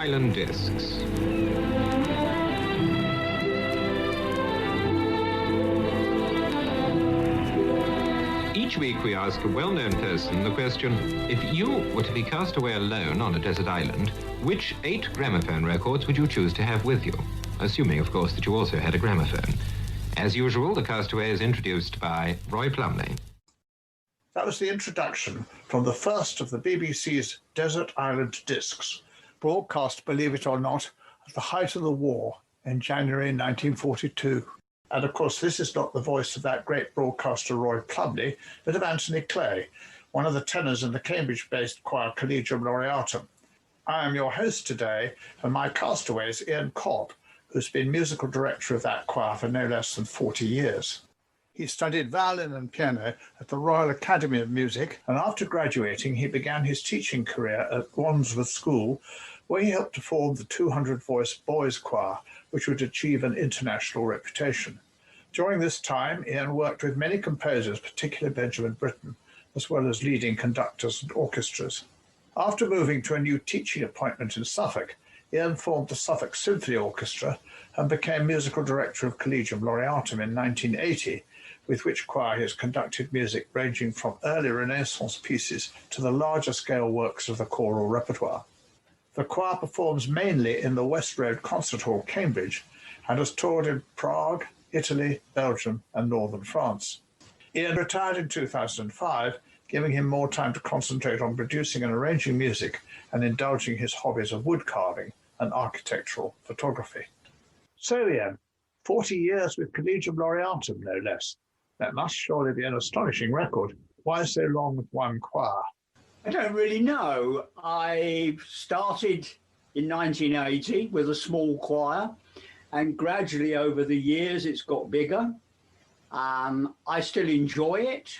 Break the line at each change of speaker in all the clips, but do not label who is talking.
Island Discs. Each week we ask a well-known person the question, if you were to be cast away alone on a desert island, which 8 gramophone records would you choose to have with you? Assuming, of course, that you also had a gramophone. As usual, the castaway is introduced by Roy Plumley.
That was the introduction from the first of the BBC's Desert Island Discs, broadcast, believe it or not, at the height of the war in January 1942. And of course, this is not the voice of that great broadcaster Roy Plumley, but of Anthony Clay, one of the tenors in the Cambridge-based choir Collegium Laureatum. I am your host today, and my castaway is Ian Cobb, who's been musical director of that choir for no less than 40 years. He studied violin and piano at the Royal Academy of Music, and after graduating, he began his teaching career at Wandsworth School, where he helped to form the 200-voice boys' choir, which would achieve an international reputation. During this time, Ian worked with many composers, particularly Benjamin Britten, as well as leading conductors and orchestras. After moving to a new teaching appointment in Suffolk, Ian formed the Suffolk Symphony Orchestra and became musical director of Collegium Laureatum in 1980, with which choir he has conducted music ranging from early Renaissance pieces to the larger scale works of the choral repertoire. The choir performs mainly in the West Road Concert Hall, Cambridge, and has toured in Prague, Italy, Belgium, and northern France. Ian retired in 2005, giving him more time to concentrate on producing and arranging music and indulging his hobbies of wood carving and architectural photography. So, Ian, 40 years with Collegium Laureatum, no less. That must surely be an astonishing record. Why so long with one choir?
I don't really know. I started in 1980 with a small choir, and gradually over the years it's got bigger. I still enjoy it.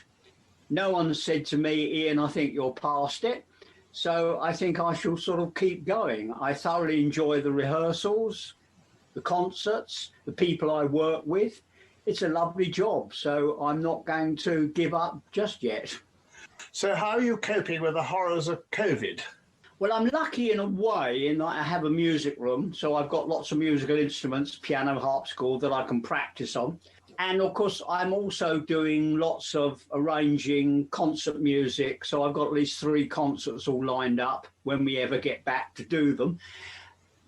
No one said to me, Ian, I think you're past it. So I think I shall sort of keep going. I thoroughly enjoy the rehearsals, the concerts, the people I work with. It's a lovely job, so I'm not going to give up just yet.
So how are you coping with the horrors of COVID?
Well, I'm lucky in a way in that I have a music room, so I've got lots of musical instruments, piano, harpsichord, that I can practice on. And of course, I'm also doing lots of arranging concert music, so I've got at least 3 concerts all lined up when we ever get back to do them.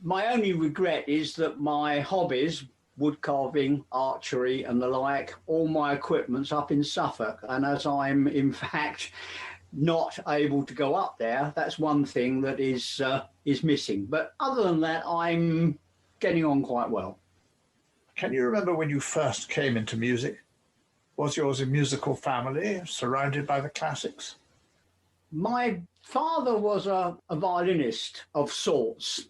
My only regret is that my hobbies, wood carving, archery and the like, all my equipment's up in Suffolk, and as I'm in fact not able to go up there, that's one thing that is missing. But other than that, I'm getting on quite well.
Can you remember when you first came into music? Was yours a musical family surrounded by the classics?
My father was a violinist of sorts.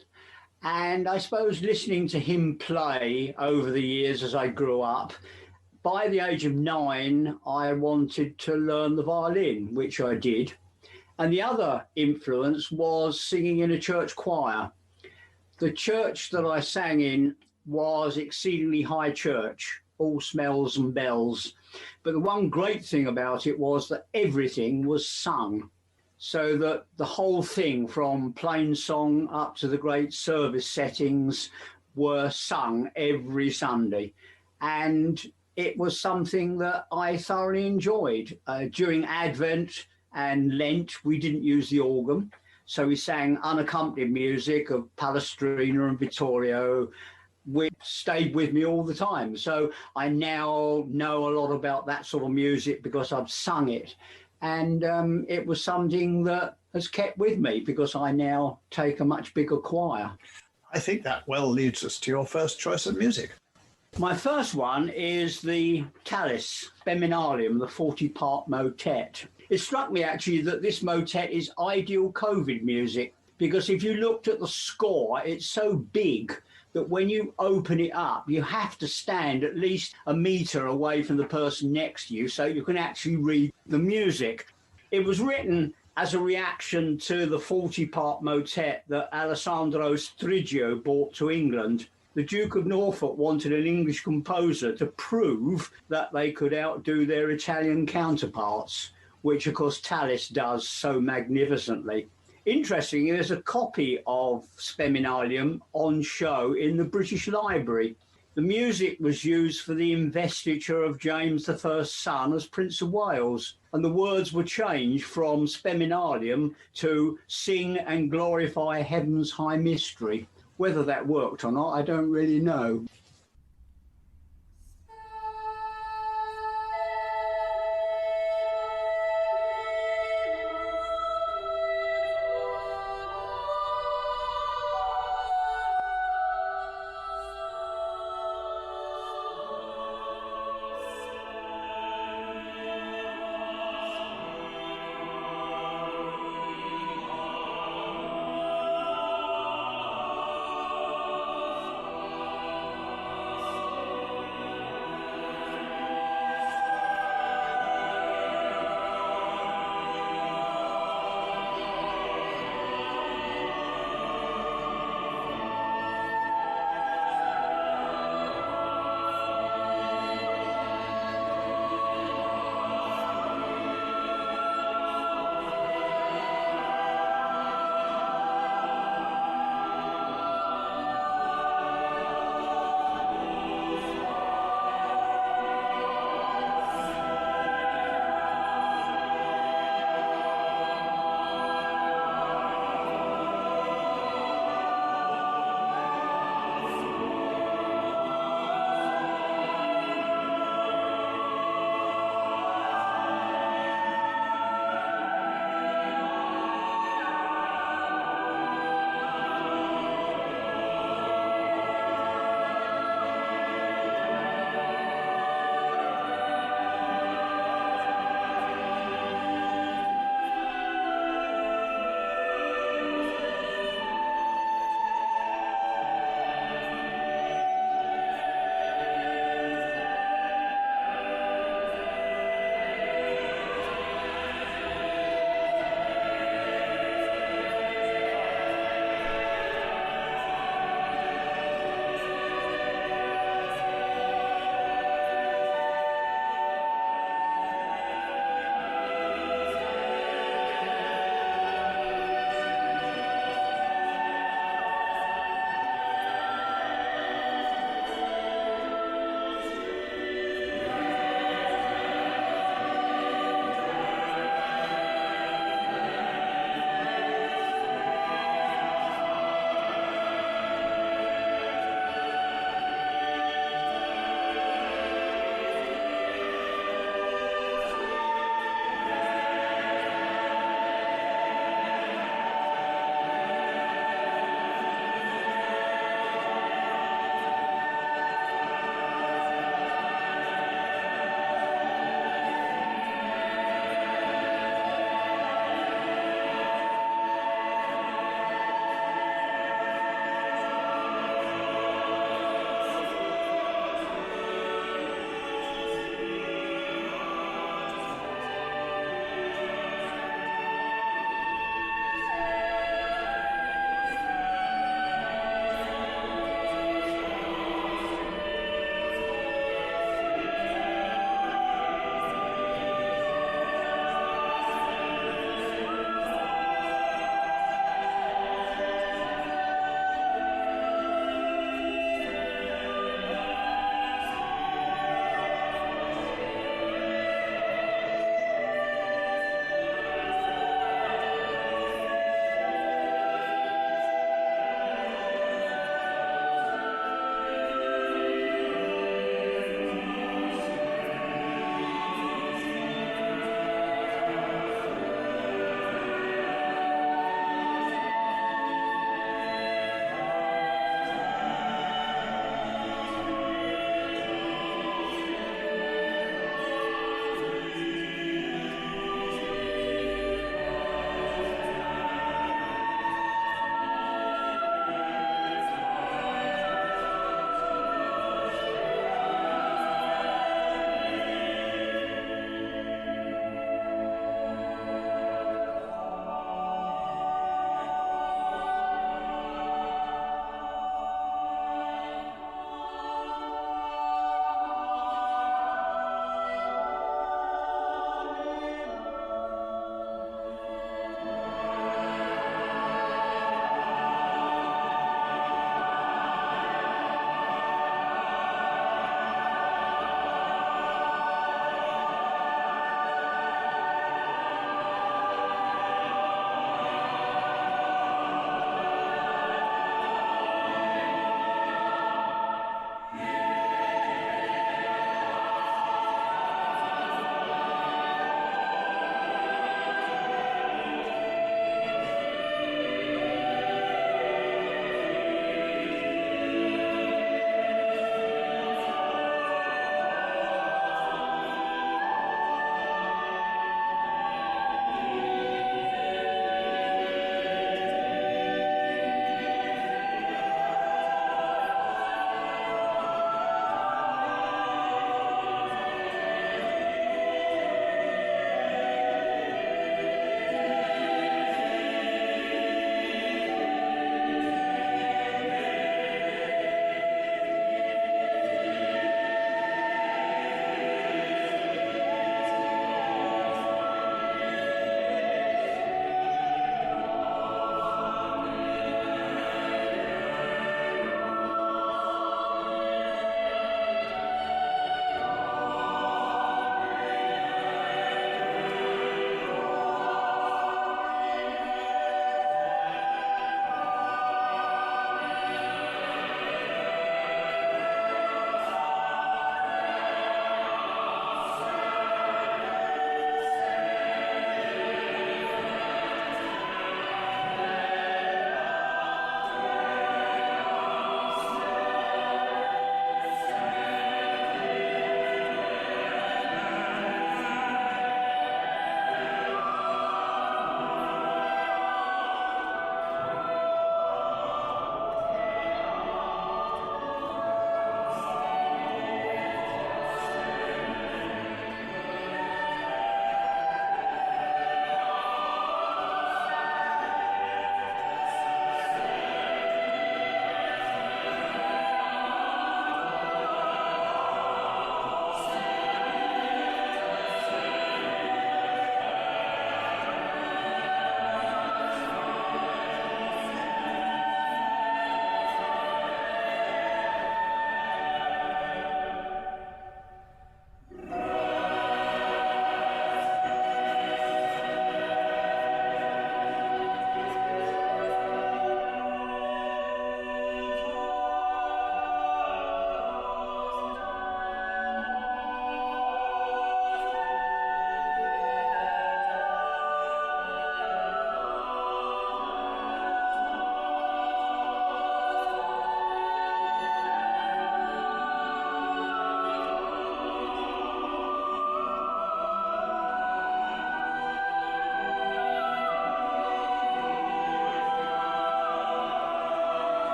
And I suppose listening to him play over the years as I grew up, by the age of 9, I wanted to learn the violin, which I did. And the other influence was singing in a church choir. The church that I sang in was exceedingly high church, all smells and bells. But the one great thing about it was that everything was sung. So that the whole thing, from plain song up to the great service settings, were sung every Sunday. And it was something that I thoroughly enjoyed. During Advent and Lent, we didn't use the organ. So we sang unaccompanied music of Palestrina and Vittorio, which stayed with me all the time. So I now know a lot about that sort of music because I've sung it. And it was something that has kept with me because I now take a much bigger choir.
I think that well leads us to your first choice of music.
My first one is the Tallis Beminalium, the 40-part motet. It struck me actually that this motet is ideal COVID music because if you looked at the score, it's so big that when you open it up, you have to stand at least a metre away from the person next to you so you can actually read the music. It was written as a reaction to the 40-part motet that Alessandro Striggio brought to England. The Duke of Norfolk wanted an English composer to prove that they could outdo their Italian counterparts, which of course Tallis does so magnificently. Interestingly, there's a copy of Speminalium on show in the British Library. The music was used for the investiture of James I's son as Prince of Wales, and the words were changed from Speminalium to sing and glorify heaven's high mystery. Whether that worked or not, I don't really know.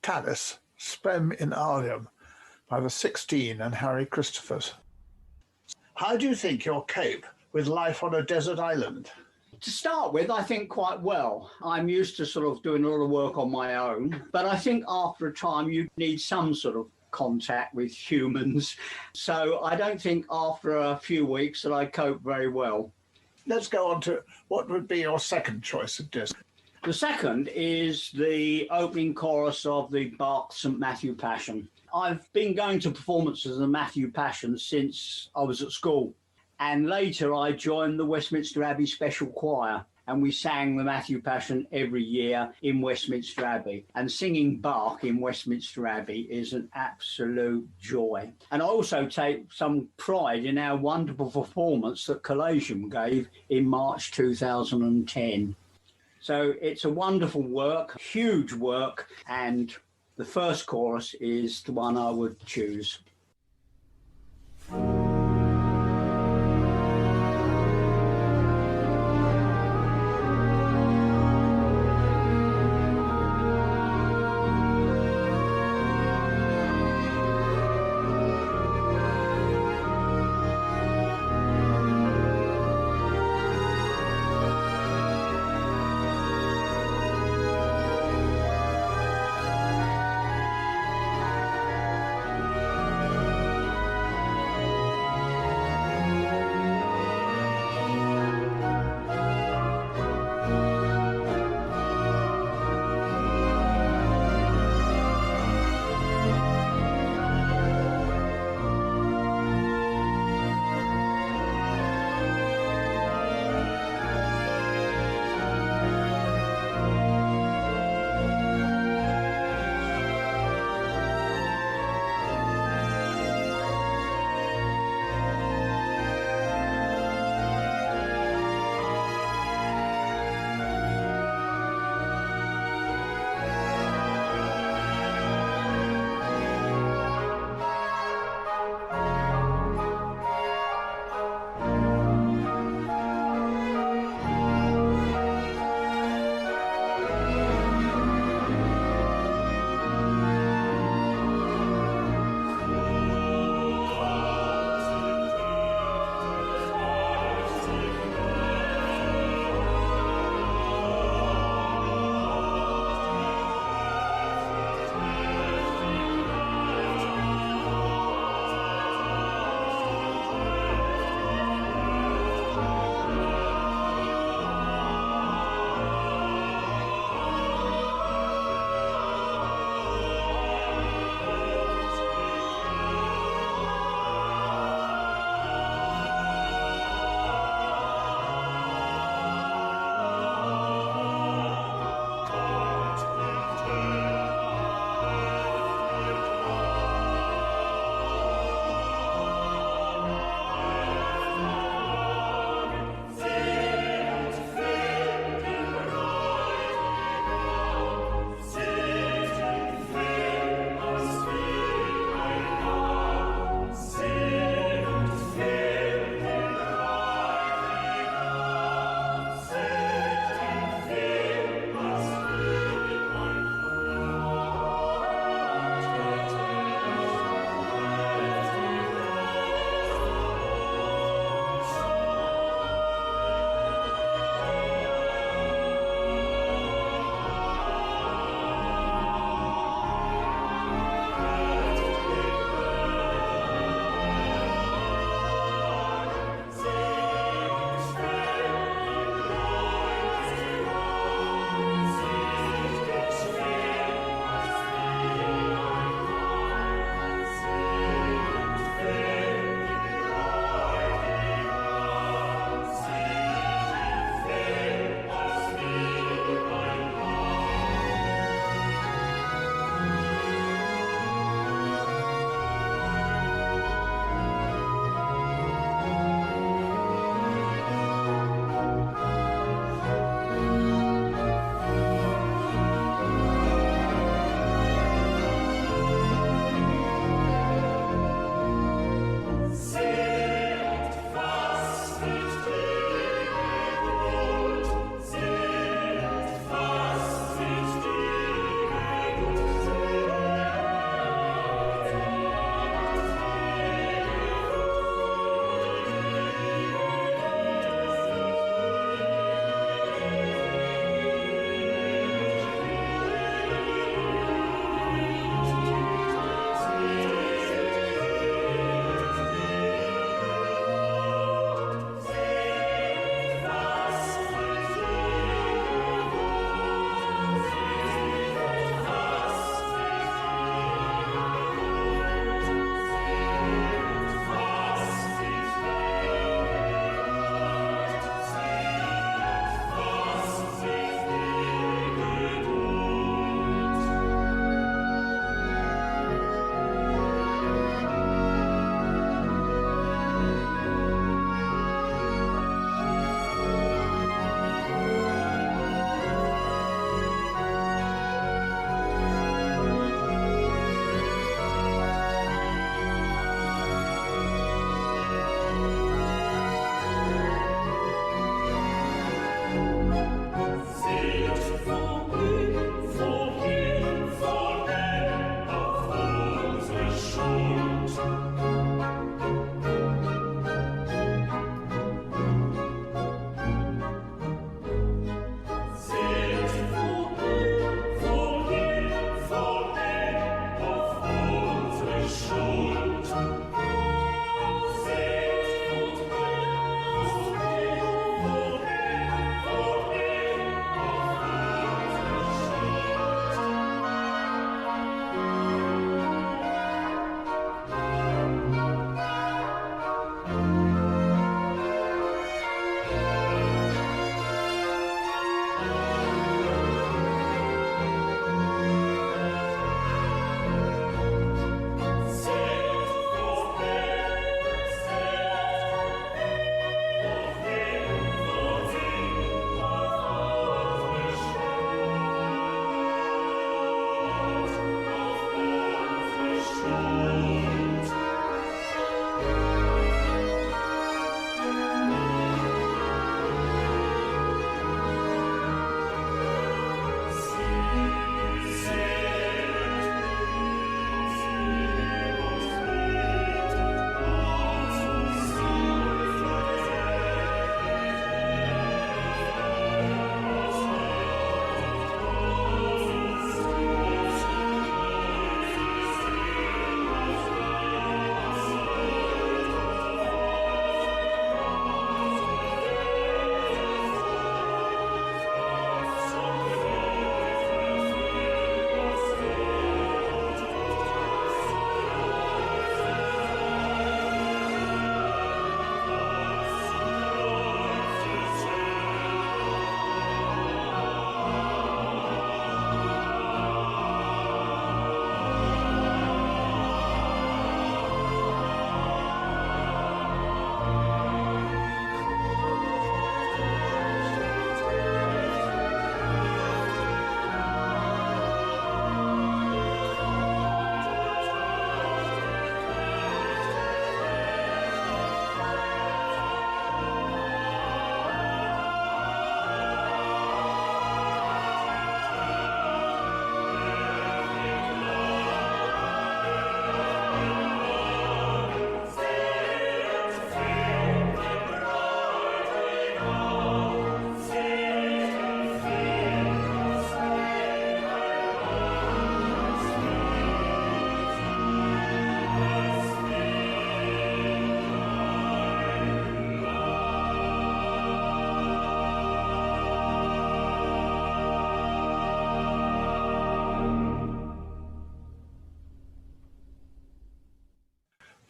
Talis, Spem in Alium, by the 16 and Harry Christophers. How do you think you'll cope with life on a desert island?
To start with, I think quite well. I'm used to sort of doing a lot of work on my own, but I think after a time you need some sort of contact with humans. So I don't think after a few weeks that I cope very well.
Let's go on to what would be your second choice of disc.
The second is the opening chorus of the Bach St. Matthew Passion. I've been going to performances of the Matthew Passion since I was at school. And later I joined the Westminster Abbey Special Choir, and we sang the Matthew Passion every year in Westminster Abbey. And singing Bach in Westminster Abbey is an absolute joy. And I also take some pride in our wonderful performance that Collegium gave in March 2010. So it's a wonderful work, huge work, and the first chorus is the one I would choose.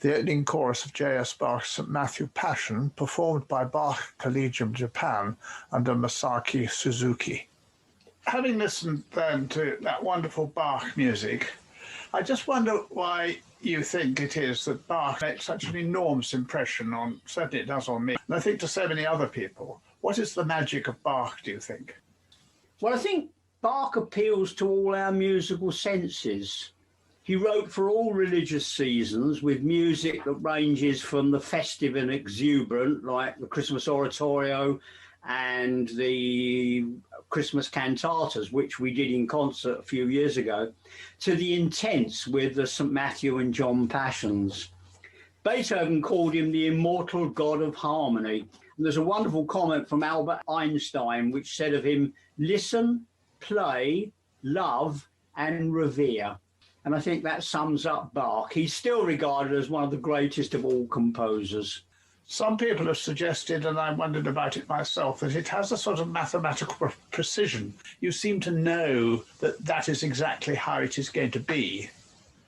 the opening chorus of J.S. Bach's St. Matthew Passion, performed by Bach Collegium Japan under Masaki Suzuki. Having listened then to that wonderful Bach music, I just wonder why you think it is that Bach makes such an enormous impression on, certainly it does on me, and I think to so many other people. What is the magic of Bach, do you think?
Well, I think Bach appeals to all our musical senses. He wrote for all religious seasons with music that ranges from the festive and exuberant, like the Christmas Oratorio and the Christmas cantatas, which we did in concert a few years ago, to the intense with the St. Matthew and John Passions. Beethoven called him the immortal god of harmony. And there's a wonderful comment from Albert Einstein, which said of him, listen, play, love, and revere. And I think that sums up Bach. He's still regarded as one of the greatest of all composers.
Some people have suggested, and I wondered about it myself, that it has a sort of mathematical precision. You seem to know that that is exactly how it is going to be.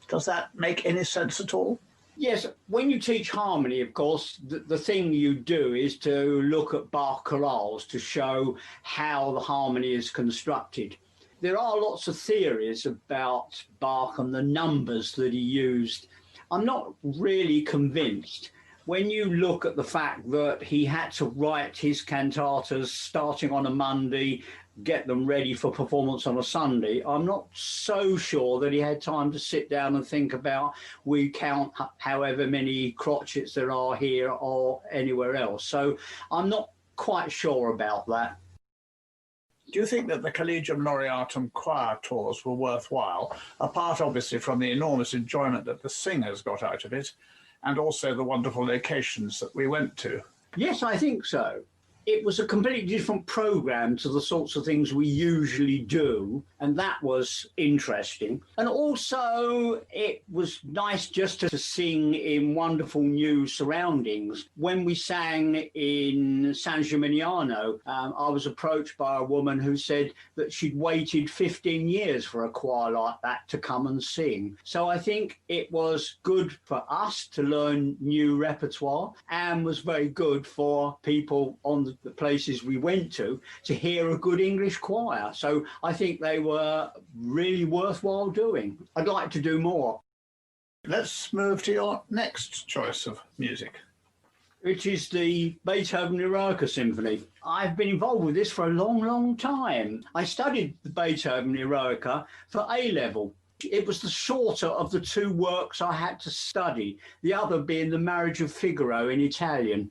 Does that make any sense at all?
Yes, when you teach harmony, of course, the thing you do is to look at Bach chorales to show how the harmony is constructed. There are lots of theories about Bach and the numbers that he used. I'm not really convinced. When you look at the fact that he had to write his cantatas starting on a Monday, get them ready for performance on a Sunday, I'm not so sure that he had time to sit down and think about, we count however many crotchets there are here or anywhere else. So I'm not quite sure about that.
Do you think that the Collegium Laureatum choir tours were worthwhile, apart obviously from the enormous enjoyment that the singers got out of it, and also the wonderful locations that we went to?
Yes, I think so. It was a completely different program to the sorts of things we usually do, and that was interesting. And also, it was nice just to sing in wonderful new surroundings. When we sang in San Gimignano, I was approached by a woman who said that she'd waited 15 years for a choir like that to come and sing. So I think it was good for us to learn new repertoire, and was very good for people on the places we went to hear a good English choir. So I think they were really worthwhile doing. I'd like to do more.
Let's move to your next choice of music,
which is the Beethoven Eroica Symphony. I've been involved with this for a long, long time. I studied the Beethoven Eroica for A-level. It was the shorter of the two works I had to study, the other being The Marriage of Figaro in Italian.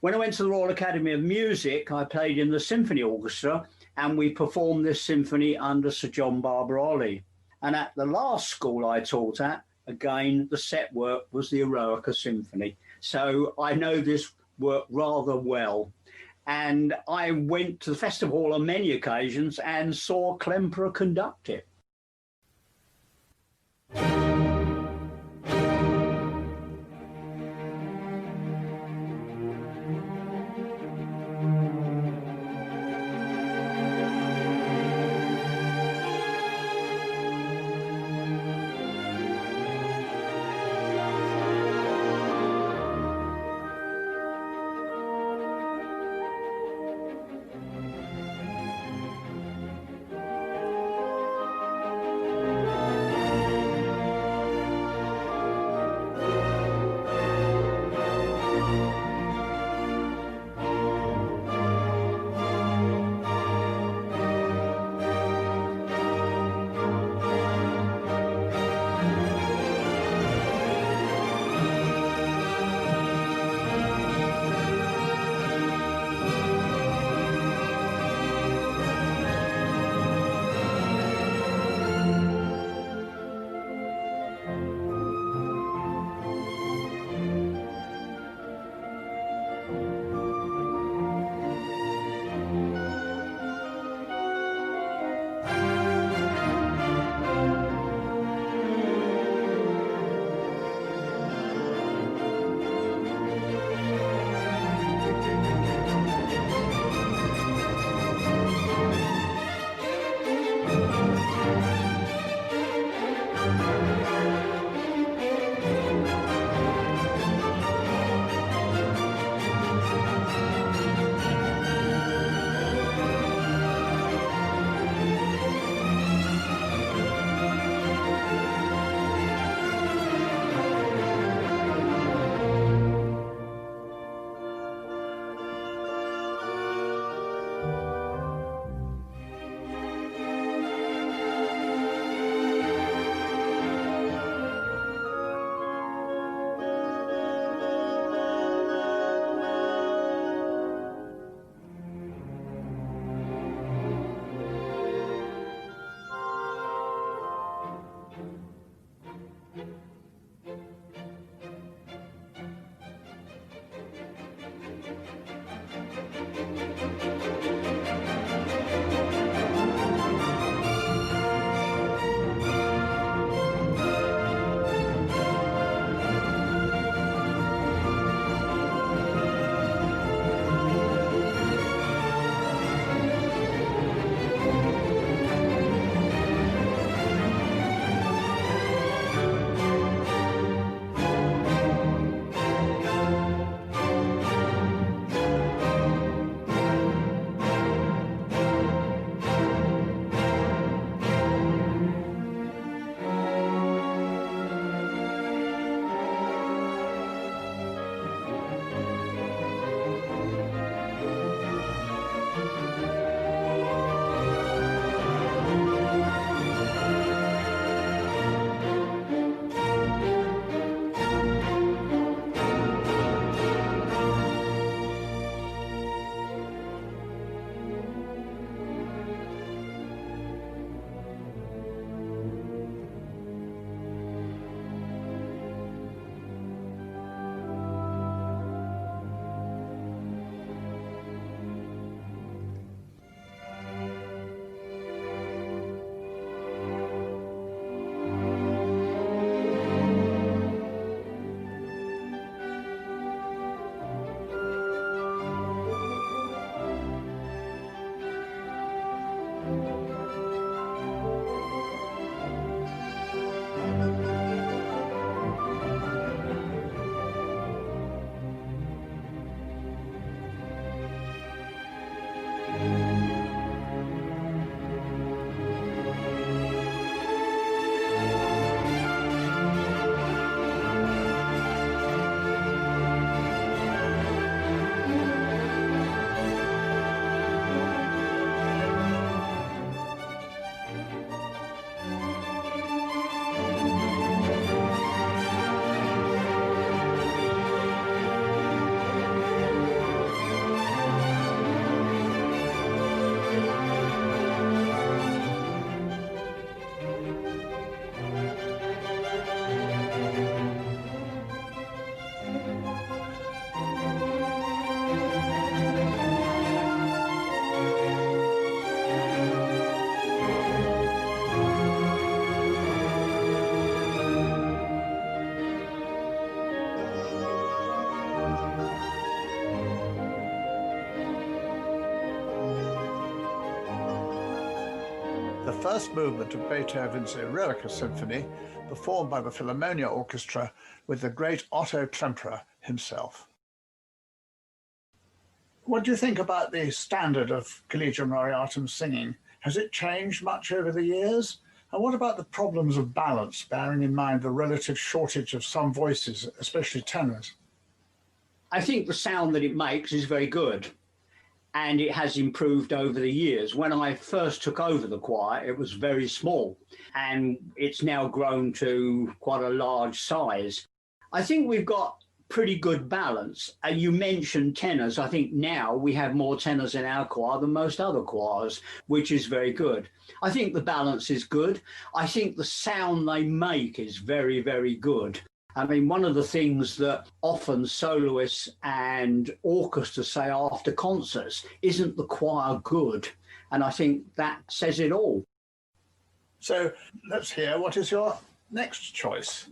When I went to the Royal Academy of Music, I played in the symphony orchestra, and we performed this symphony under Sir John Barbaroli. And at the last school I taught at, again, the set work was the Eroica Symphony. So I know this work rather well. And I went to the festival hall on many occasions and saw Klemperer conduct it.
first movement of Beethoven's Eroica Symphony, performed by the Philharmonia Orchestra with the great Otto Klemperer himself. What do you think about the standard of Collegium Laureatum singing? Has it changed much over the years? And what about the problems of balance, bearing in mind the relative shortage of some voices, especially tenors?
I think the sound that it makes is very good, and it has improved over the years. When I first took over the choir, it was very small, and it's now grown to quite a large size. I think we've got pretty good balance. You mentioned tenors. I think now we have more tenors in our choir than most other choirs, which is very good. I think the balance is good. I think the sound they make is very, very good. I mean, one of the things that often soloists and orchestras say after concerts, isn't the choir good? And I think that says it all.
So let's hear, what is your next choice?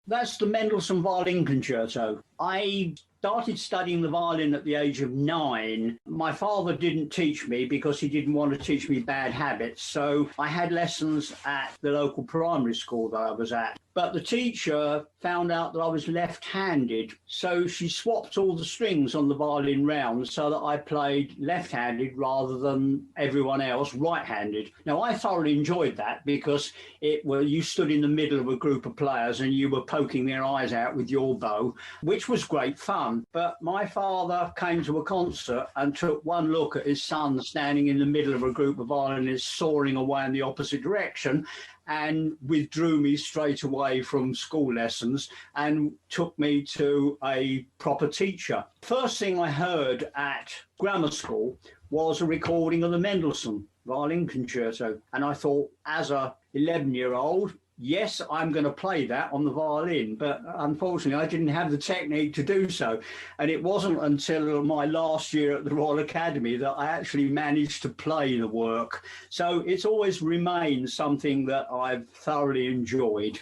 That's the Mendelssohn Violin Concerto. I started studying the violin at the age of 9. My father didn't teach me because he didn't want to teach me bad habits. So I had lessons at the local primary school that I was at. But the teacher found out that I was left-handed. So she swapped all the strings on the violin round so that I played left-handed rather than everyone else right-handed. Now, I thoroughly enjoyed that because you stood in the middle of a group of players and you were poking their eyes out with your bow, which was great fun. But my father came to a concert and took one look at his son standing in the middle of a group of violinists soaring away in the opposite direction, and withdrew me straight away from school lessons and took me to a proper teacher. First thing I heard at grammar school was a recording of the Mendelssohn Violin Concerto. And I thought, as a 11-year-old, yes, I'm going to play that on the violin, but unfortunately I didn't have the technique to do so. And it wasn't until my last year at the Royal Academy that I actually managed to play the work. So it's always remained something that I've thoroughly enjoyed.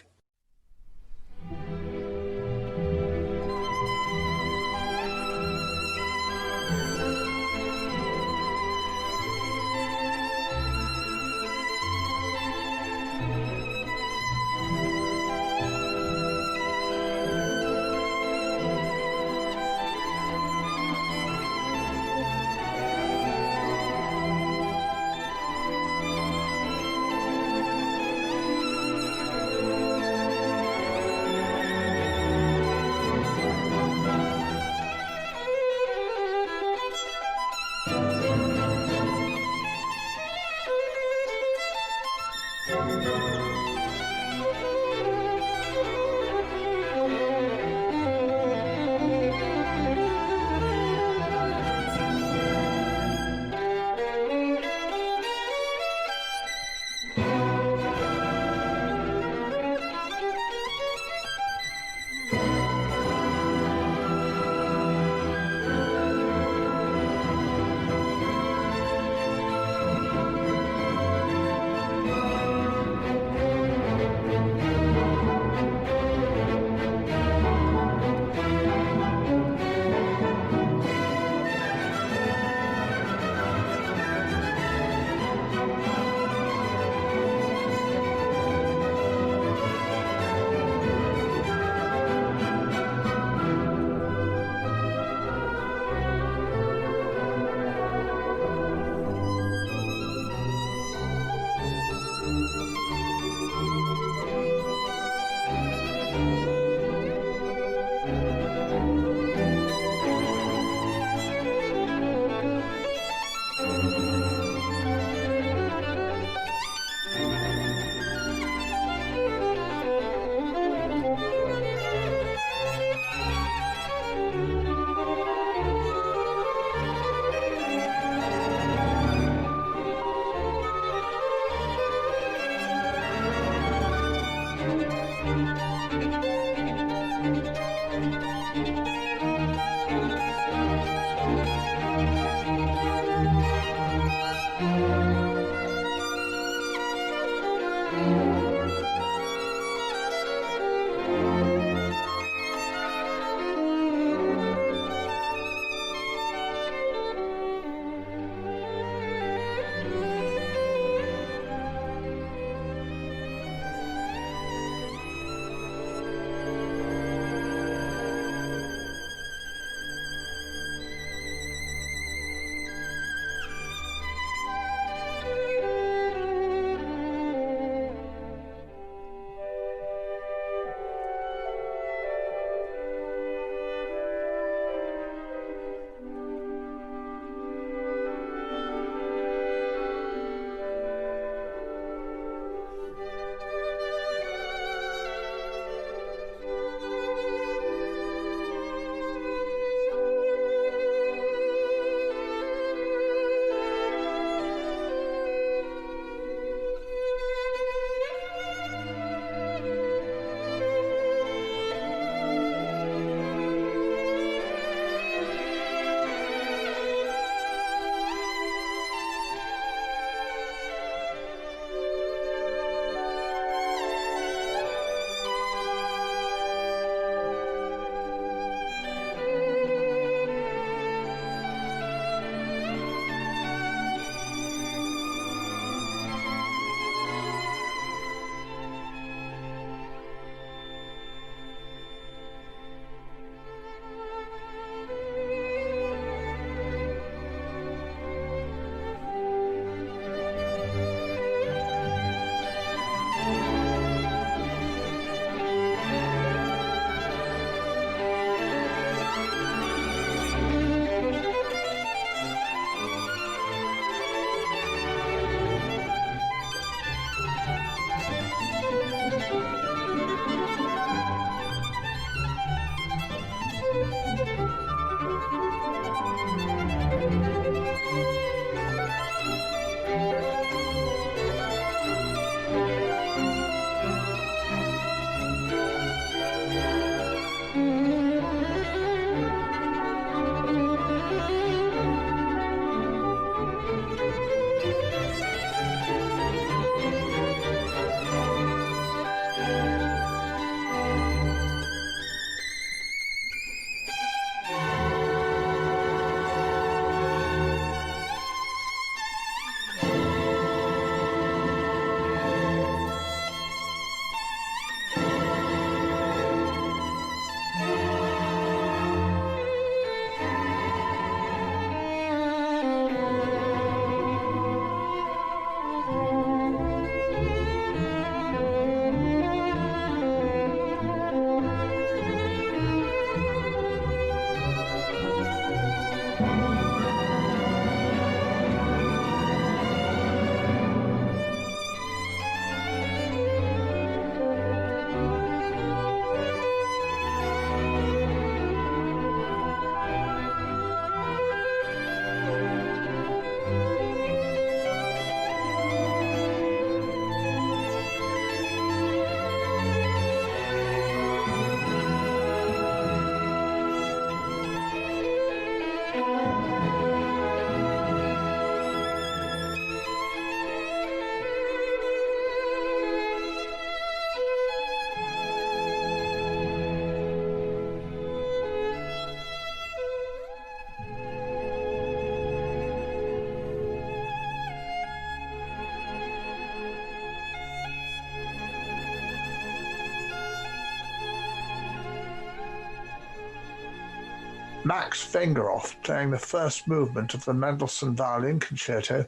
Max Vengerhoff playing the first movement of the Mendelssohn Violin Concerto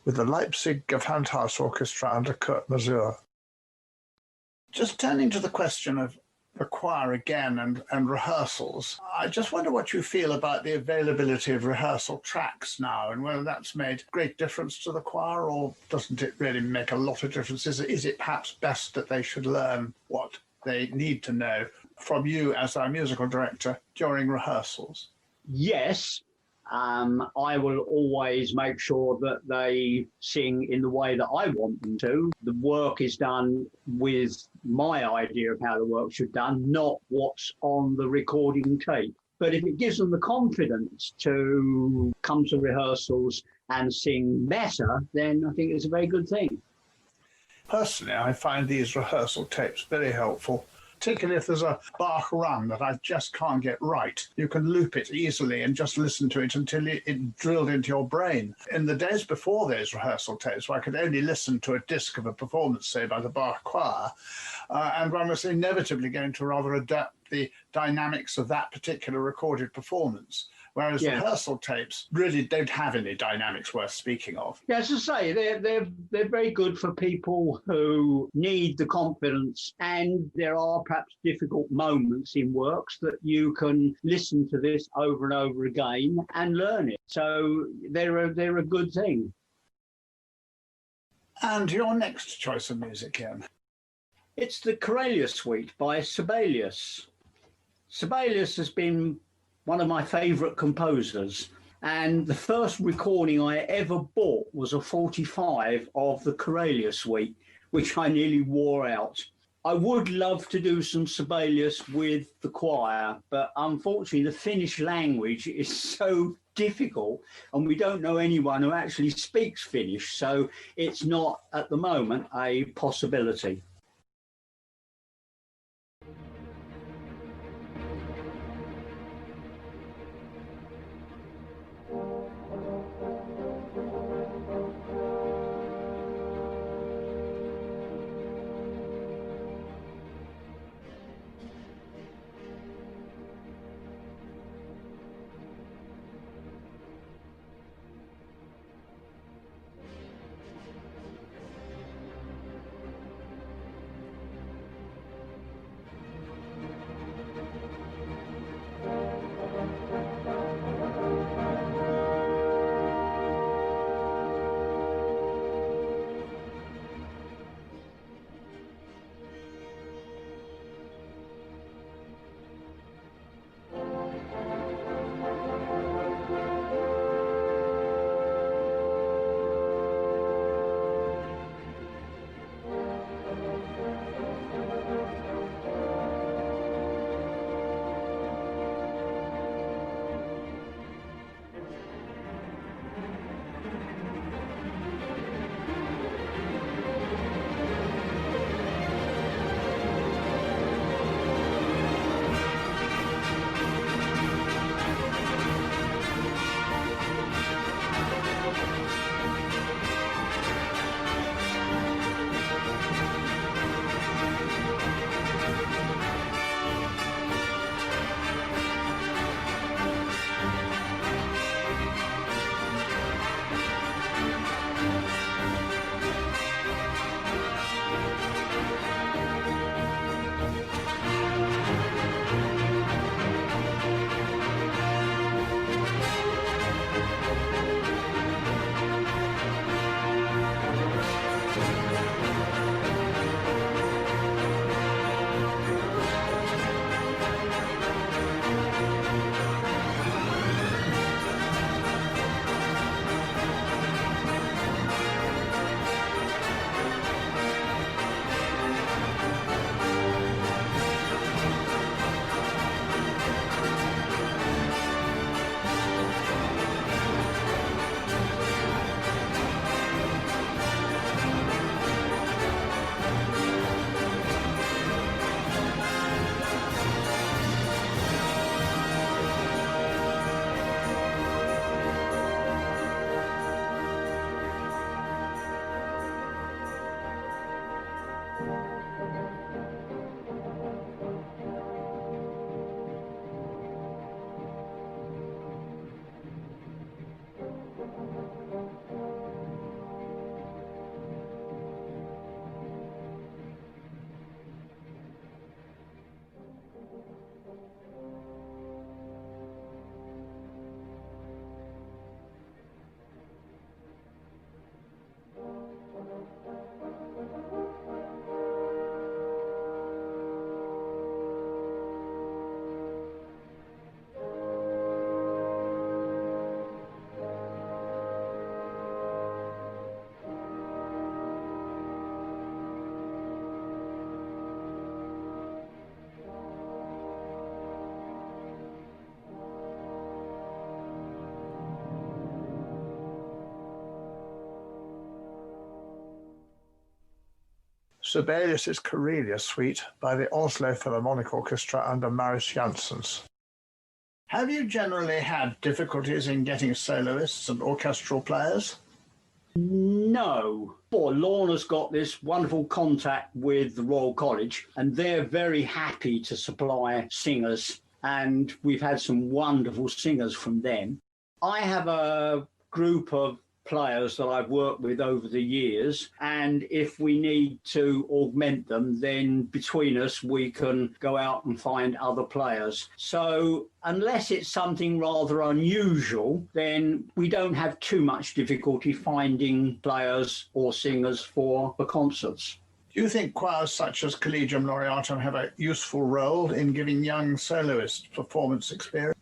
with the Leipzig Gewandhaus Orchestra under Kurt Masur. Just turning to the question of the choir again and rehearsals, I just wonder what you feel about the availability of rehearsal tracks now and whether that's made great difference to the choir or doesn't it really make a lot of difference? Is it perhaps best that they should learn what they need to know from you as our musical director during rehearsals?
Yes, I will always make sure that they sing in the way that I want them to. The work is done with my idea of how the work should be done, not what's on the recording tape. But if it gives them the confidence to come to rehearsals and sing better, then I think it's a very good thing.
Personally, I find these rehearsal tapes very helpful, particularly if there's a Bach run that I just can't get right. You can loop it easily and just listen to it until it drilled into your brain. In the days before those rehearsal tapes, where I could only listen to a disc of a performance, say, by the Bach choir, and one was inevitably going to rather adapt the dynamics of that particular recorded performance. Whereas rehearsal tapes really don't have any dynamics worth speaking of.
Yeah, as I say, they're very good for people who need the confidence, and there are perhaps difficult moments in works that you can listen to this over and over again and learn it. So they're a good thing.
And your next choice of music, Ian?
It's the Corellia Suite by Sibelius. Sibelius has been one of my favourite composers, and the first recording I ever bought was a 45 of the Corellia Suite, which I nearly wore out. I would love to do some Sibelius with the choir, but unfortunately the Finnish language is so difficult and we don't know anyone who actually speaks Finnish, so it's not at the moment a possibility.
Sibelius's Karelia Suite by the Oslo Philharmonic Orchestra under Maris Janssens. Have you generally had difficulties in getting soloists and orchestral players?
No. Lorna's got this wonderful contact with the Royal College, and they're very happy to supply singers, and we've had some wonderful singers from them. I have a group of players that I've worked with over the years, and if we need to augment them, then between us we can go out and find other players. So unless it's something rather unusual, then we don't have too much difficulty finding players or singers for the concerts.
Do you think choirs such as Collegium Laureatum have a useful role in giving young soloists performance experience?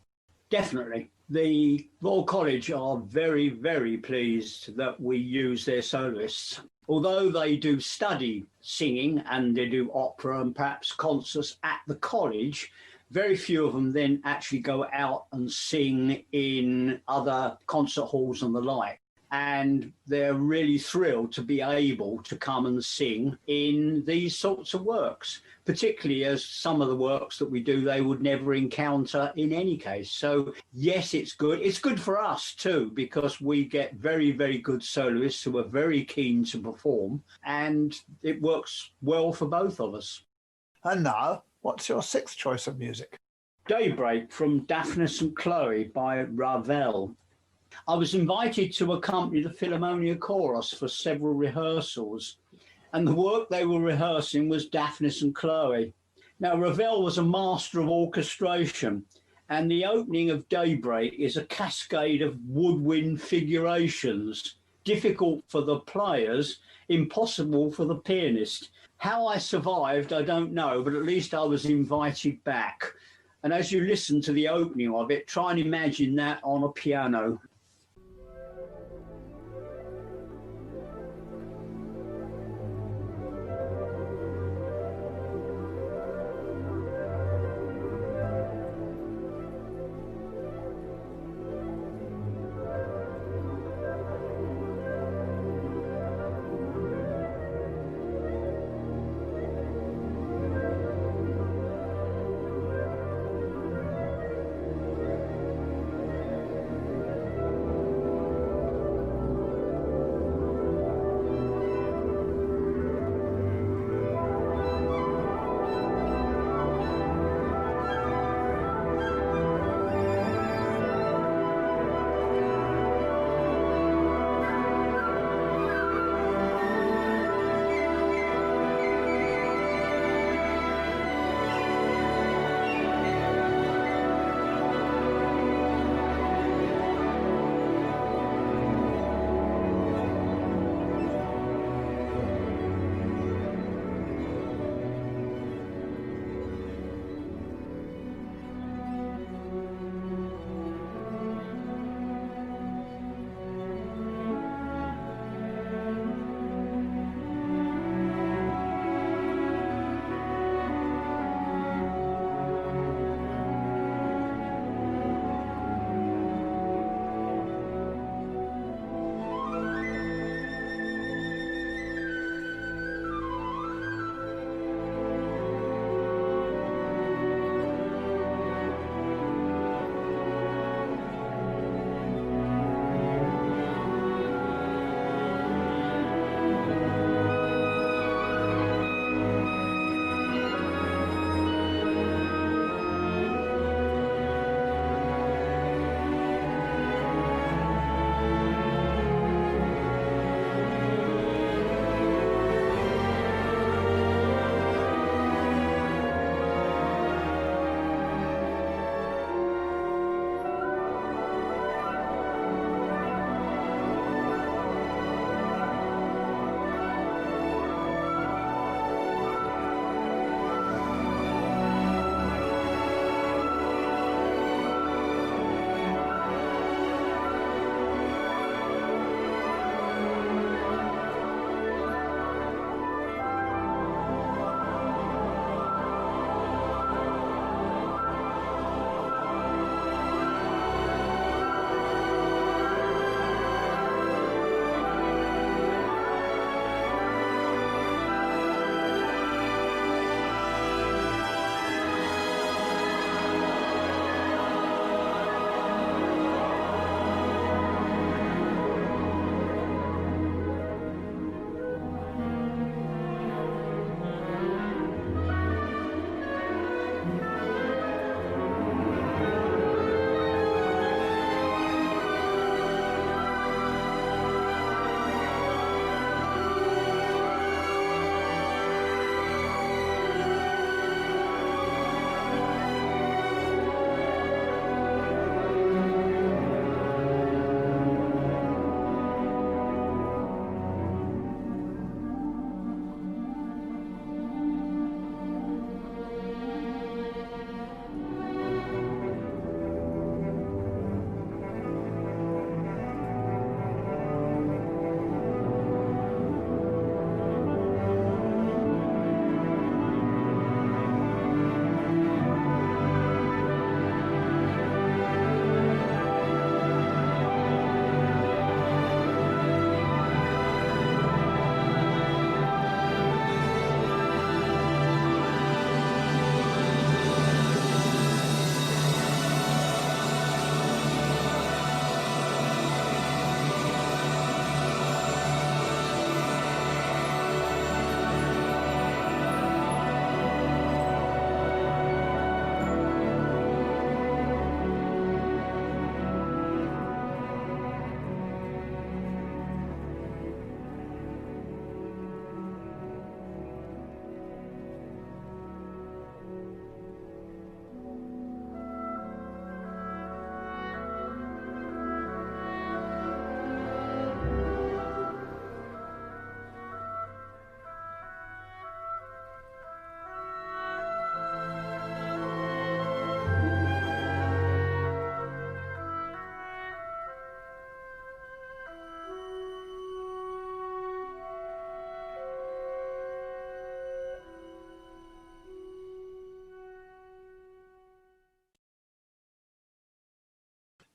Definitely. The Royal College are very, very pleased that we use their soloists. Although they do study singing and they do opera and perhaps concerts at the college, very few of them then actually go out and sing in other concert halls and the like. And they're really thrilled to be able to come and sing in these sorts of works, particularly as some of the works that we do they would never encounter in any case. So yes, it's good. It's good for us too, because we get very, very good soloists who are very keen to perform, and it works well for both of us.
And now, what's your sixth choice of music?
Daybreak from Daphnis and Chloe by Ravel. I was invited to accompany the Philharmonia Chorus for several rehearsals, and the work they were rehearsing was Daphnis and Chloe. Now, Ravel was a master of orchestration, and the opening of Daybreak is a cascade of woodwind figurations, difficult for the players, impossible for the pianist. How I survived, I don't know, but at least I was invited back. And as you listen to the opening of it, try and imagine that on a piano.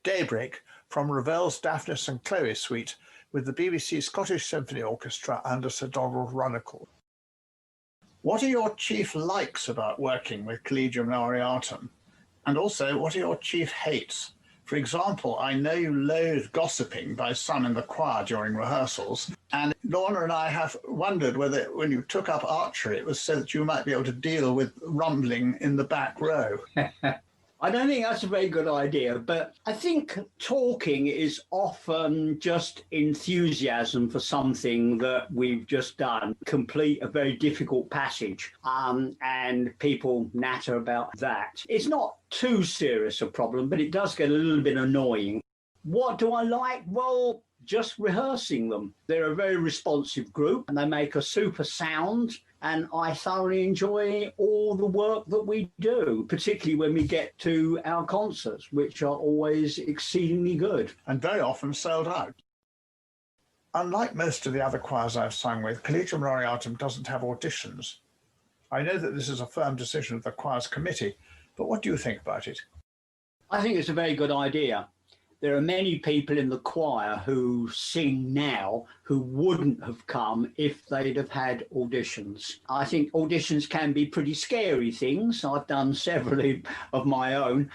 Daybreak from Ravel's Daphnis and Chloe suite with the BBC Scottish Symphony Orchestra under Sir Donald Runnels. What are your chief likes about working with Collegium Laureatum? And also, what are your chief hates? For example, I know you loathe gossiping by some in the choir during rehearsals, and Lorna and I have wondered whether when you took up archery, it was so that you might be able to deal with rumbling in the back row.
I don't think that's a very good idea, but I think talking is often just enthusiasm for something that we've just done, complete a very difficult passage, and people natter about that. It's not too serious a problem, but it does get a little bit annoying. What do I like? Well, just rehearsing them. They're a very responsive group and they make a super sound. And I thoroughly enjoy all the work that we do, particularly when we get to our concerts, which are always exceedingly good.
And very often sold out. Unlike most of the other choirs I've sung with, Collegium Laureatum doesn't have auditions. I know that this is a firm decision of the choir's committee, but what do you think about it?
I think it's a very good idea. There are many people in the choir who sing now who wouldn't have come if they'd have had auditions. I think auditions can be pretty scary things. I've done several of my own,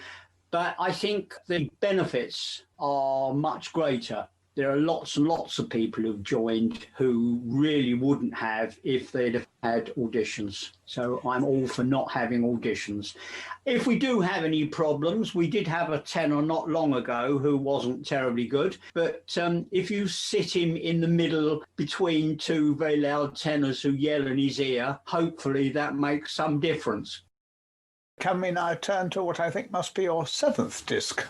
but I think the benefits are much greater. There are lots and lots of people who've joined who really wouldn't have if they'd have had auditions. So I'm all for not having auditions. If we do have any problems, we did have a tenor not long ago who wasn't terribly good. But if you sit him in the middle between two very loud tenors who yell in his ear, hopefully that makes some difference.
Can we now turn to what I think must be your seventh disc?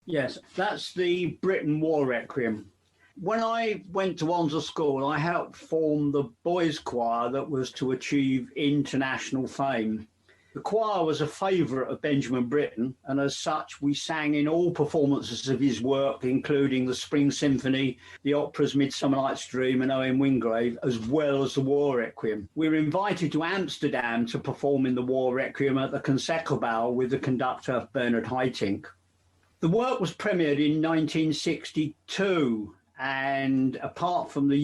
Yes, that's the Britain War Requiem. When I went to Wandsworth School, I helped form the boys' choir that was to achieve international fame. The choir was a favourite of Benjamin Britten, and as such, we sang in all performances of his work, including the Spring Symphony, the operas Midsummer Night's Dream and Owen Wingrave, as well as the War Requiem. We were invited to Amsterdam to perform in the War Requiem at the Concertgebouw with the conductor Bernard Haitink. The work was premiered in 1962, and apart from the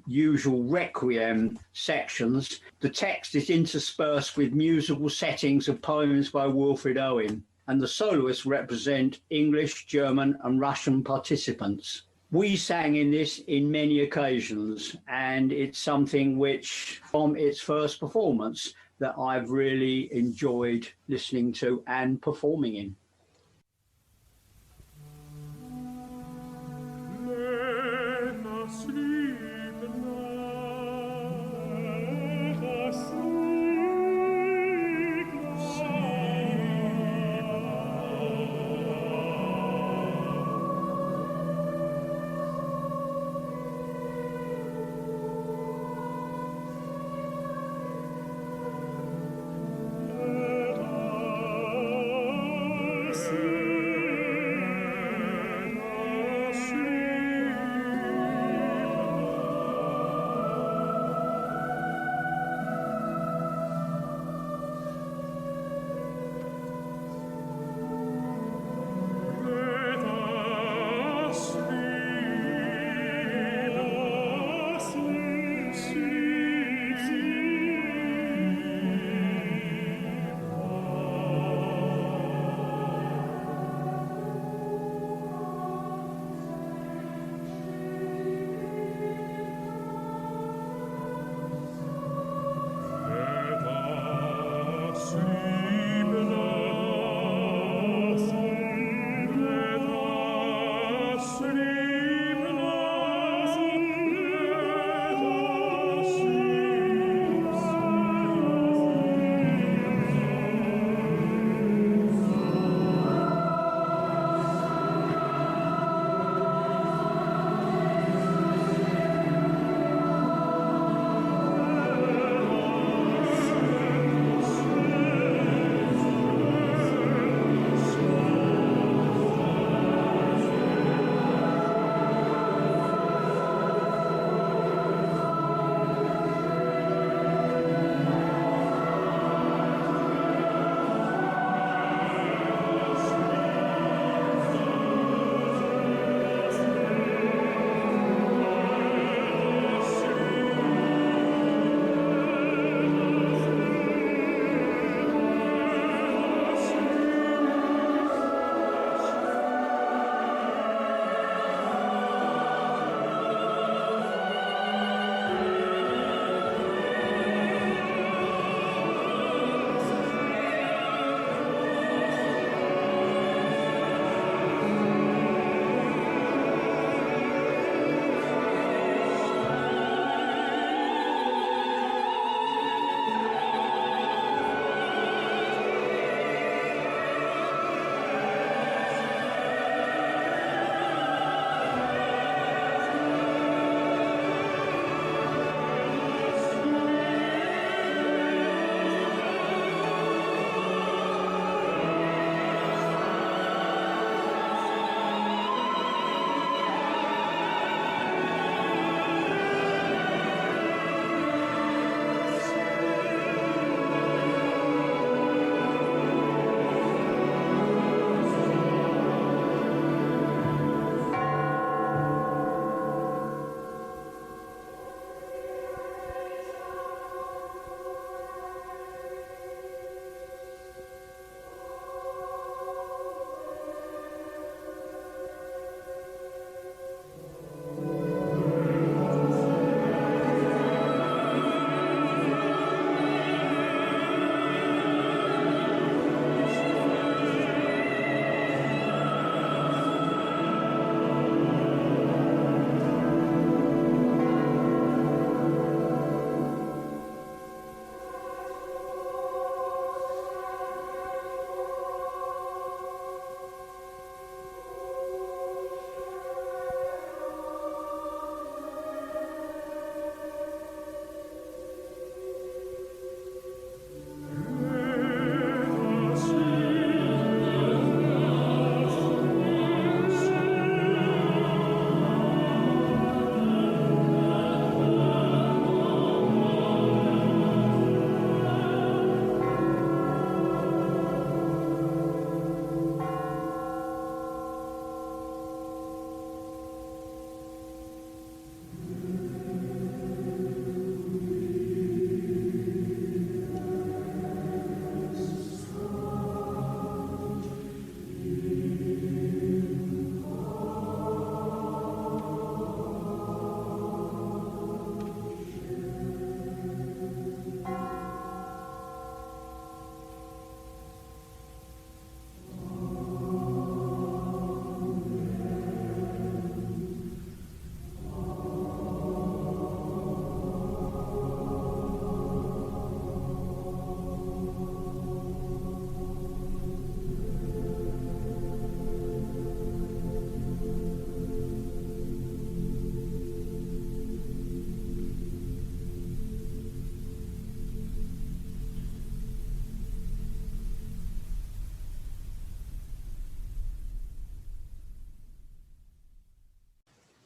usual Requiem sections, the text is interspersed with musical settings of poems by Wilfred Owen, and the soloists represent English, German and Russian participants. We sang in this in many occasions, and it's something which, from its first performance, that I've really enjoyed listening to and performing in.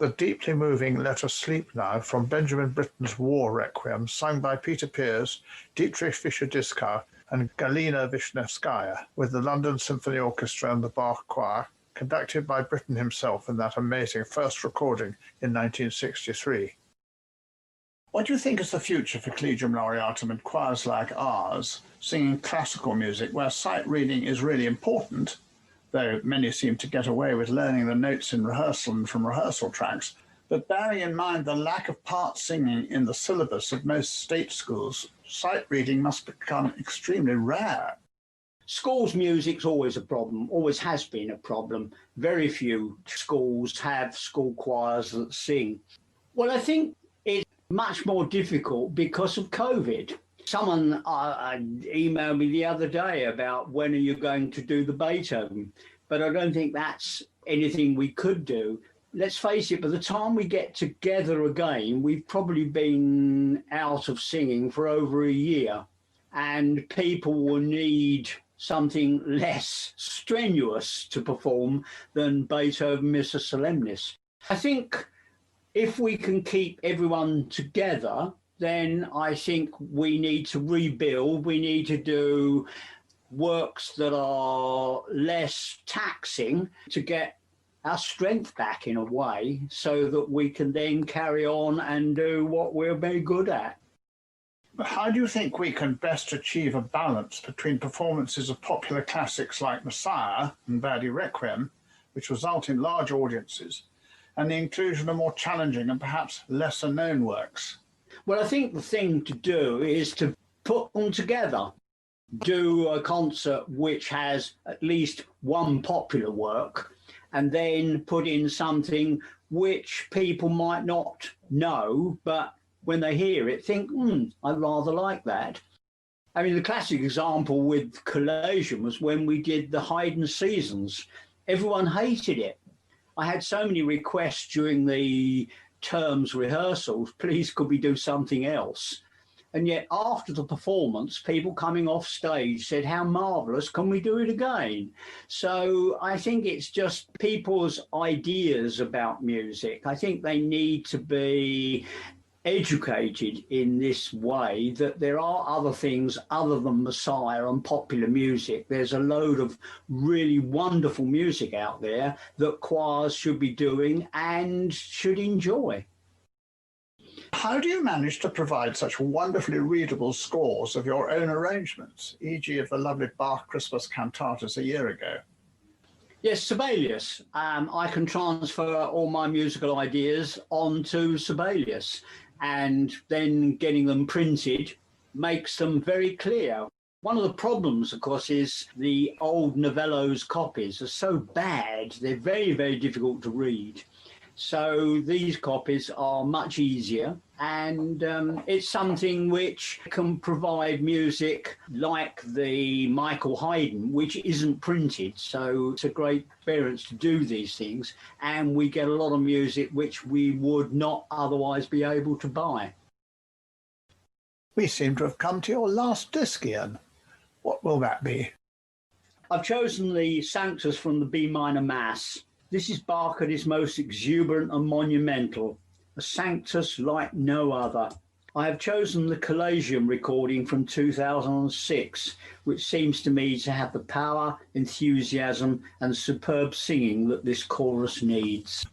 the deeply moving Let Us Sleep Now from Benjamin Britten's War Requiem, sung by Peter Pears, Dietrich Fischer-Dieskau, and Galina Vishnevskaya, with the London Symphony Orchestra and the Bach Choir, conducted by Britten himself in that amazing first recording in 1963. What do you think is the future for Collegium Laureatum and choirs like ours, singing classical music where sight reading is really important, though many seem to get away with learning the notes in rehearsal and from rehearsal tracks, but bearing in mind the lack of part singing in the syllabus of most state schools, sight reading must become extremely rare.
Schools' music's always a problem, always has been a problem. Very few schools have school choirs that sing. Well, I think it's much more difficult because of COVID. Someone emailed me the other day about when are you going to do the Beethoven, but I don't think that's anything we could do. Let's face it, by the time we get together again, we've probably been out of singing for over a year, and people will need something less strenuous to perform than Beethoven Missa Solemnis. I think if we can keep everyone together, then I think we need to rebuild. We need to do works that are less taxing to get our strength back in a way so that we can then carry on and do what we're very good at.
But how do you think we can best achieve a balance between performances of popular classics like Messiah and Verdi Requiem, which result in large audiences, and the inclusion of more challenging and perhaps lesser known works?
Well, I think the thing to do is to put them together. Do a concert which has at least one popular work, and then put in something which people might not know, but when they hear it, think, I rather like that. I mean, the classic example with Collegium was when we did the Haydn Seasons. Everyone hated it. I had so many requests during the term's rehearsals, please could we do something else? And yet after the performance, people coming off stage said, how marvellous, can we do it again? So I think it's just people's ideas about music. I think they need to be educated in this way, that there are other things other than Messiah and popular music. There's a load of really wonderful music out there that choirs should be doing and should enjoy.
How do you manage to provide such wonderfully readable scores of your own arrangements, e.g. of the lovely Bach Christmas cantatas a year ago?
Yes, Sibelius. I can transfer all my musical ideas onto Sibelius, and then getting them printed makes them very clear. One of the problems, of course, is the old Novello's copies are so bad, they're very, very difficult to read. So these copies are much easier, and it's something which can provide music like the Michael Haydn, which isn't printed. So it's a great experience to do these things, and we get a lot of music which we would not otherwise be able to buy.
We seem to have come to your last disc, Ian. What will that be?
I've chosen the Sanctus from the B minor Mass. This is Bach at his most exuberant and monumental, a Sanctus like no other. I have chosen the Collegium recording from 2006, which seems to me to have the power, enthusiasm and superb singing that this chorus needs.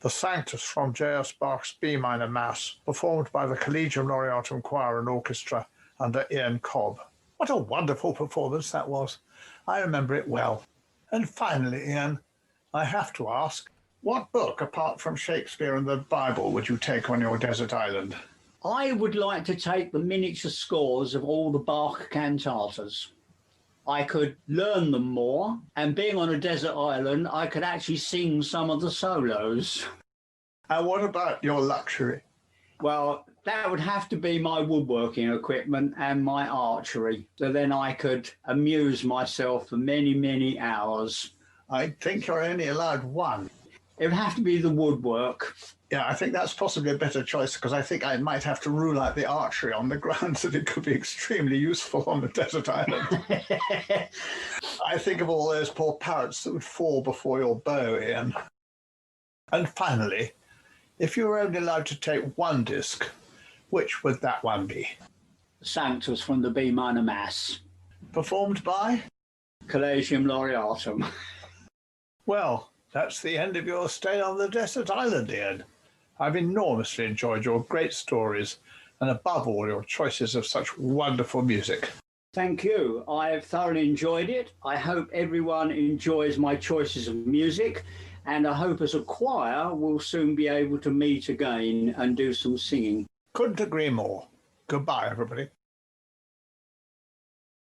the Sanctus from J.S. Bach's B minor Mass, performed by the Collegium Laureatum Choir and Orchestra under Ian Cobb. What a wonderful performance that was. I remember it well. And finally, Ian, I have to ask, what book, apart from Shakespeare and the Bible, would you take on your desert island?
I would like to take the miniature scores of all the Bach cantatas. I could learn them more, and being on a desert island, I could actually sing some of the solos.
And what about your luxury?
Well, that would have to be my woodworking equipment and my archery. So then I could amuse myself for many, many hours.
I think you're only allowed one.
It would have to be the woodwork.
Yeah, I think that's possibly a better choice because I think I might have to rule out the archery on the grounds that it could be extremely useful on the desert island. I think of all those poor parrots that would fall before your bow, Ian. And finally, if you were only allowed to take one disc, which would that one be?
Sanctus from the B minor Mass.
Performed by?
Collegium Laureatum.
Well, that's the end of your stay on the desert island, Ian. I've enormously enjoyed your great stories and above all your choices of such wonderful music.
Thank you. I've thoroughly enjoyed it. I hope everyone enjoys my choices of music, and I hope as a choir we'll soon be able to meet again and do some singing.
Couldn't agree more. Goodbye, everybody.